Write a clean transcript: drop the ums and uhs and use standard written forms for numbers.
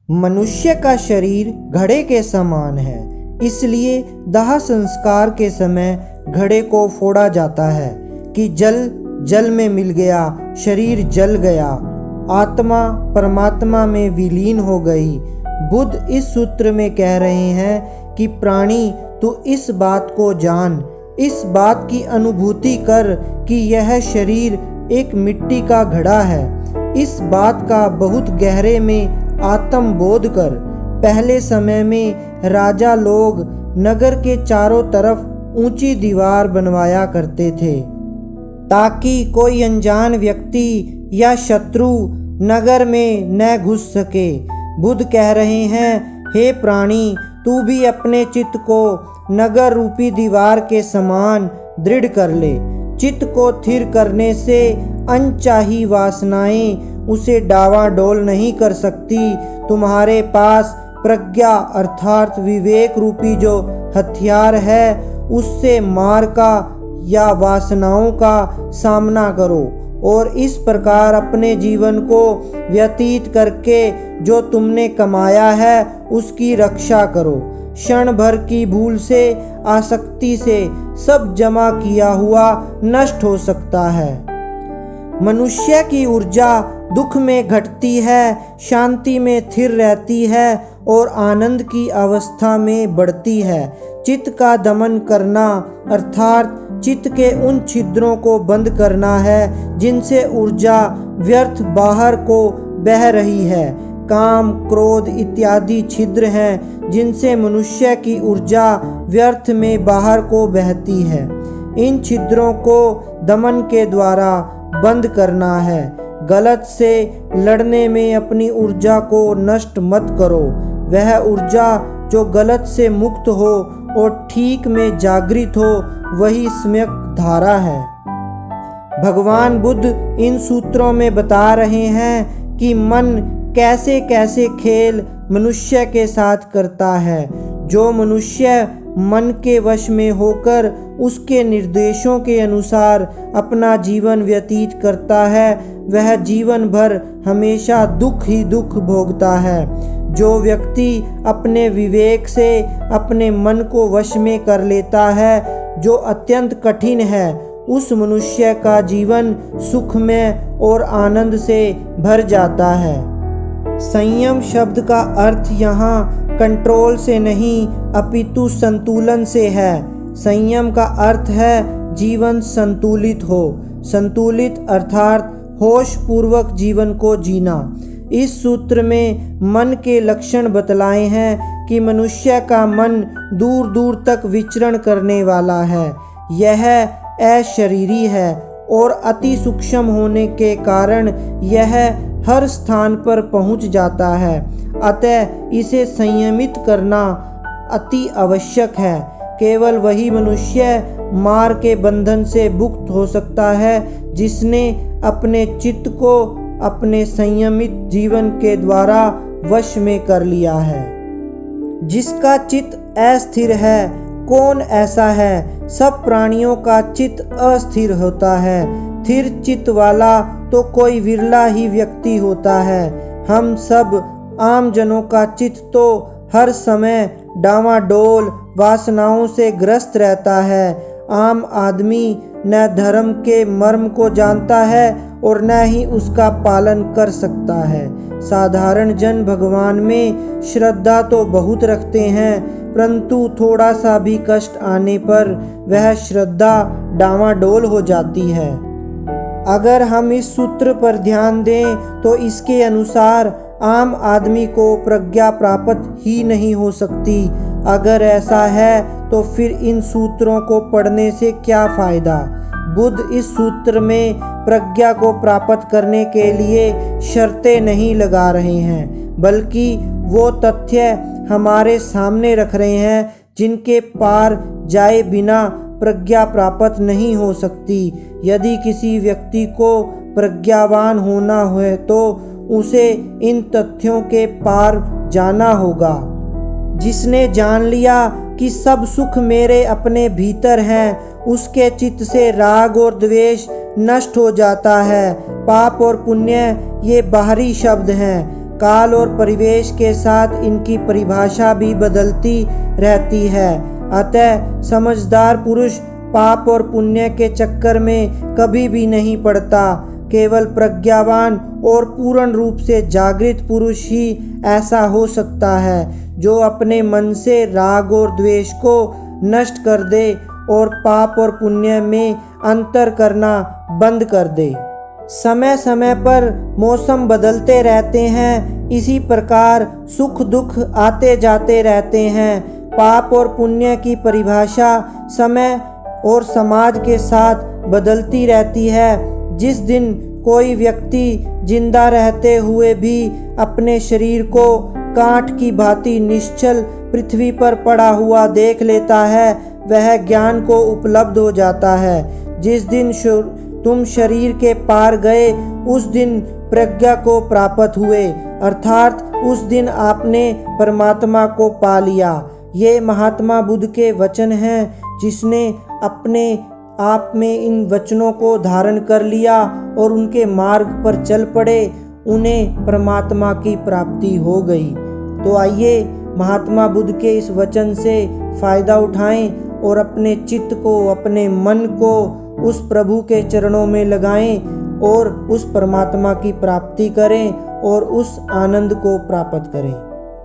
मनुष्य का शरीर घड़े के समान है, इसलिए दाह संस्कार के समय घड़े को फोड़ा जाता है कि जल जल में मिल गया, शरीर जल गया, आत्मा परमात्मा में विलीन हो गई। बुद्ध इस सूत्र में कह रहे हैं कि प्राणी तू इस बात को जान, इस बात की अनुभूति कर कि यह शरीर एक मिट्टी का घड़ा है। इस बात का बहुत गहरे में आत्म बोध कर। पहले समय में राजा लोग नगर के चारों तरफ ऊंची दीवार बनवाया करते थे ताकि कोई अनजान व्यक्ति या शत्रु नगर में न घुस सके। बुद्ध कह रहे हैं, हे प्राणी, तू भी अपने चित्त को नगर रूपी दीवार के समान दृढ़ कर ले। चित्त को स्थिर करने से अनचाही वासनाएं उसे डावाडोल नहीं कर सकती। तुम्हारे पास प्रज्ञा अर्थात विवेक रूपी जो हथियार है, उससे मार का या वासनाओं का सामना करो और इस प्रकार अपने जीवन को व्यतीत करके जो तुमने कमाया है उसकी रक्षा करो। क्षण भर की भूल से, आसक्ति से सब जमा किया हुआ नष्ट हो सकता है। मनुष्य की ऊर्जा दुख में घटती है, शांति में स्थिर रहती है और आनंद की अवस्था में बढ़ती है। चित्त का दमन करना अर्थात चित्त के उन छिद्रों को बंद करना है जिनसे ऊर्जा व्यर्थ बाहर को बह रही है। काम, क्रोध इत्यादि छिद्र हैं जिनसे मनुष्य की ऊर्जा व्यर्थ में बाहर को बहती है। इन छिद्रों को दमन के द्वारा बंद करना है। गलत से लड़ने में अपनी ऊर्जा को नष्ट मत करो। वह ऊर्जा जो गलत से मुक्त हो और ठीक में जागृत हो, वही सम्यक धारा है। भगवान बुद्ध इन सूत्रों में बता रहे हैं कि मन कैसे कैसे खेल मनुष्य के साथ करता है। जो मनुष्य मन के वश में होकर उसके निर्देशों के अनुसार अपना जीवन व्यतीत करता है, वह जीवन भर हमेशा दुख ही दुख भोगता है। जो व्यक्ति अपने विवेक से अपने मन को वश में कर लेता है, जो अत्यंत कठिन है, उस मनुष्य का जीवन सुखमय और आनंद से भर जाता है। संयम शब्द का अर्थ यहाँ कंट्रोल से नहीं अपितु संतुलन से है। संयम का अर्थ है जीवन संतुलित हो। संतुलित अर्थात होश पूर्वक जीवन को जीना। इस सूत्र में मन के लक्षण बतलाए हैं कि मनुष्य का मन दूर दूर तक विचरण करने वाला है। यह अशरीरी है और अति सूक्ष्म होने के कारण यह हर स्थान पर पहुंच जाता है। अतः इसे संयमित करना अति आवश्यक है। केवल वही मनुष्य मार के बंधन से मुक्त हो सकता है जिसने अपने चित्त को अपने संयमित जीवन के द्वारा वश में कर लिया है। जिसका चित्त अस्थिर है, कौन ऐसा है? सब प्राणियों का चित्त अस्थिर होता है। स्थिर चित्त वाला तो कोई विरला ही व्यक्ति होता है। हम सब आम जनों का चित्त तो हर समय डावाडोल वासनाओं से ग्रस्त रहता है। आम आदमी न धर्म के मर्म को जानता है और न ही उसका पालन कर सकता है। साधारण जन भगवान में श्रद्धा तो बहुत रखते हैं, परंतु थोड़ा सा भी कष्ट आने पर वह श्रद्धा डावाडोल हो जाती है। अगर हम इस सूत्र पर ध्यान दें तो इसके अनुसार आम आदमी को प्रज्ञा प्राप्त ही नहीं हो सकती। अगर ऐसा है तो फिर इन सूत्रों को पढ़ने से क्या फ़ायदा? बुद्ध इस सूत्र में प्रज्ञा को प्राप्त करने के लिए शर्तें नहीं लगा रहे हैं, बल्कि वो तथ्य हमारे सामने रख रहे हैं जिनके पार जाए बिना प्रज्ञा प्राप्त नहीं हो सकती। यदि किसी व्यक्ति को प्रज्ञावान होना है तो उसे इन तथ्यों के पार जाना होगा। जिसने जान लिया कि सब सुख मेरे अपने भीतर हैं, उसके चित्त से राग और द्वेष नष्ट हो जाता है। पाप और पुण्य ये बाहरी शब्द हैं। काल और परिवेश के साथ इनकी परिभाषा भी बदलती रहती है। अतः समझदार पुरुष पाप और पुण्य के चक्कर में कभी भी नहीं पड़ता। केवल प्रज्ञावान और पूर्ण रूप से जागृत पुरुष ही ऐसा हो सकता है, जो अपने मन से राग और द्वेष को नष्ट कर दे और पाप और पुण्य में अंतर करना बंद कर दे। समय समय पर मौसम बदलते रहते हैं, इसी प्रकार सुख दुख आते जाते रहते हैं। पाप और पुण्य की परिभाषा समय और समाज के साथ बदलती रहती है। जिस दिन कोई व्यक्ति जिंदा रहते हुए भी अपने शरीर को कांट की भांति निश्चल पृथ्वी पर पड़ा हुआ देख लेता है, वह ज्ञान को उपलब्ध हो जाता है। जिस दिन तुम शरीर के पार गए, उस दिन प्रज्ञा को प्राप्त हुए, अर्थात उस दिन आपने परमात्मा को पा लिया। ये महात्मा बुद्ध के वचन हैं। जिसने अपने आप में इन वचनों को धारण कर लिया और उनके मार्ग पर चल पड़े, उन्हें परमात्मा की प्राप्ति हो गई। तो आइए महात्मा बुद्ध के इस वचन से फ़ायदा उठाएं और अपने चित्त को, अपने मन को उस प्रभु के चरणों में लगाएं और उस परमात्मा की प्राप्ति करें और उस आनंद को प्राप्त करें।